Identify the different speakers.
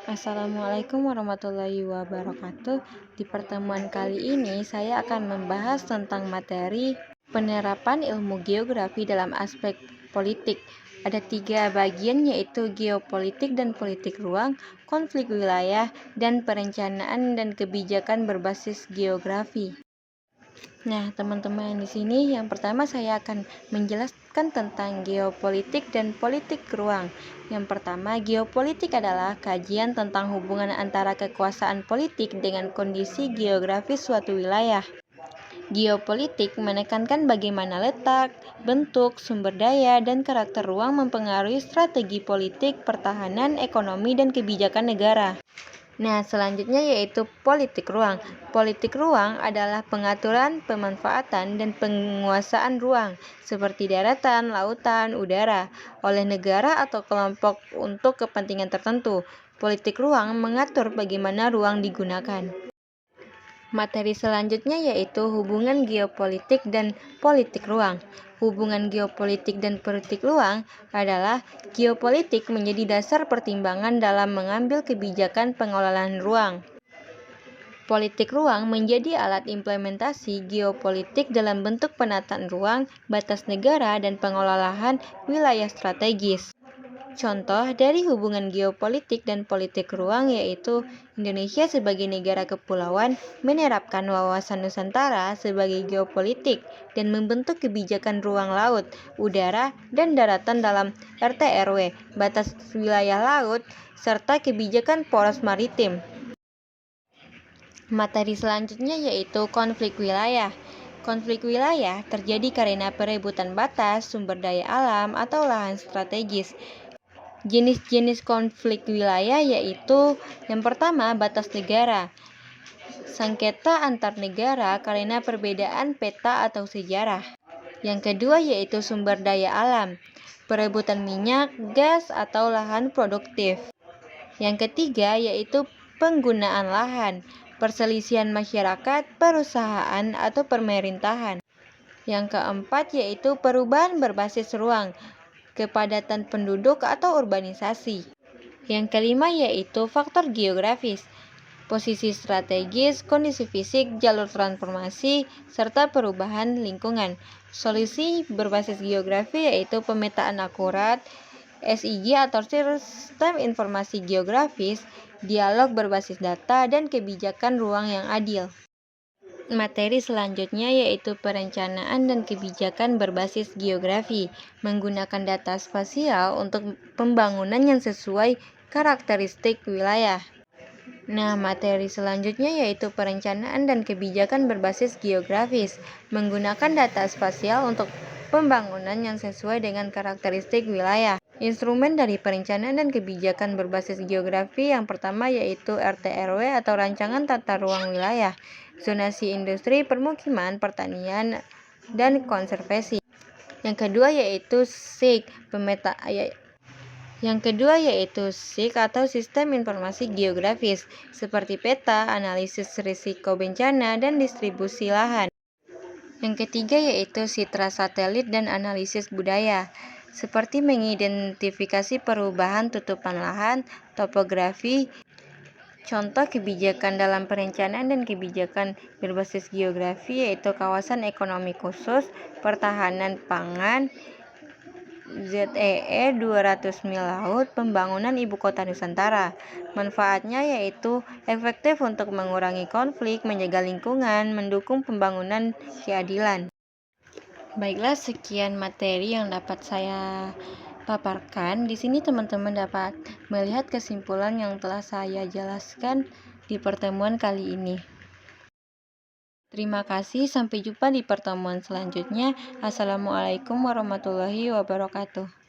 Speaker 1: Assalamualaikum warahmatullahi wabarakatuh. Di pertemuan kali ini, saya akan membahas tentang materi penerapan ilmu geografi dalam aspek politik. Ada 3 bagian, yaitu geopolitik dan politik ruang, konflik wilayah, dan perencanaan dan kebijakan berbasis geografi. Nah, teman-teman, di sini yang pertama saya akan menjelaskan tentang geopolitik dan politik ruang. Yang pertama, geopolitik adalah kajian tentang hubungan antara kekuasaan politik dengan kondisi geografis suatu wilayah. Geopolitik menekankan bagaimana letak, bentuk, sumber daya, dan karakter ruang mempengaruhi strategi politik, pertahanan, ekonomi, dan kebijakan negara. Nah, selanjutnya yaitu politik ruang. Politik ruang adalah pengaturan, pemanfaatan, dan penguasaan ruang, seperti daratan, lautan, udara, oleh negara atau kelompok untuk kepentingan tertentu. Politik ruang mengatur bagaimana ruang digunakan. Materi selanjutnya yaitu hubungan geopolitik dan politik ruang. Hubungan geopolitik dan politik ruang adalah geopolitik menjadi dasar pertimbangan dalam mengambil kebijakan pengelolaan ruang. Politik ruang menjadi alat implementasi geopolitik dalam bentuk penataan ruang, batas negara, dan pengelolaan wilayah strategis. Contoh dari hubungan geopolitik dan politik ruang yaitu Indonesia sebagai negara kepulauan menerapkan wawasan Nusantara sebagai geopolitik dan membentuk kebijakan ruang laut, udara, dan daratan dalam RT/RW, batas wilayah laut, serta kebijakan poros maritim. Materi selanjutnya yaitu konflik wilayah. Konflik wilayah terjadi karena perebutan batas, sumber daya alam, atau lahan strategis. Jenis-jenis konflik wilayah yaitu yang pertama, batas negara. Sengketa antar negara karena perbedaan peta atau sejarah. Yang kedua yaitu sumber daya alam. Perebutan minyak, gas, atau lahan produktif. Yang ketiga yaitu penggunaan lahan. Perselisihan masyarakat, perusahaan, atau pemerintahan. Yang keempat yaitu perubahan berbasis ruang, kepadatan penduduk atau urbanisasi. Yang kelima yaitu faktor geografis, posisi strategis, kondisi fisik, jalur transformasi, serta perubahan lingkungan. Solusi berbasis geografi yaitu pemetaan akurat, SIG atau Sistem Informasi Geografis, dialog berbasis data, dan kebijakan ruang yang adil. Materi selanjutnya yaitu perencanaan dan kebijakan berbasis geografi, menggunakan data spasial untuk pembangunan yang sesuai karakteristik wilayah. Nah, materi selanjutnya yaitu perencanaan dan kebijakan berbasis geografis, menggunakan data spasial untuk pembangunan yang sesuai dengan karakteristik wilayah. Instrumen dari perencanaan dan kebijakan berbasis geografi yang pertama yaitu RT/RW atau Rancangan Tata Ruang Wilayah, zonasi industri, permukiman, pertanian, dan konservasi. Yang kedua yaitu SIG, atau Sistem Informasi Geografis, seperti peta, analisis risiko bencana, dan distribusi lahan. Yang ketiga yaitu citra satelit dan analisis budaya, seperti mengidentifikasi perubahan tutupan lahan, topografi. Contoh kebijakan dalam perencanaan dan kebijakan berbasis geografi yaitu kawasan ekonomi khusus, pertahanan pangan, ZEE 200 mil laut, pembangunan ibu kota Nusantara. Manfaatnya yaitu efektif untuk mengurangi konflik, menjaga lingkungan, mendukung pembangunan keadilan. Baiklah, sekian materi yang dapat saya paparkan. Di sini teman-teman dapat melihat kesimpulan yang telah saya jelaskan di pertemuan kali ini. Terima kasih, sampai jumpa di pertemuan selanjutnya. Assalamualaikum warahmatullahi wabarakatuh.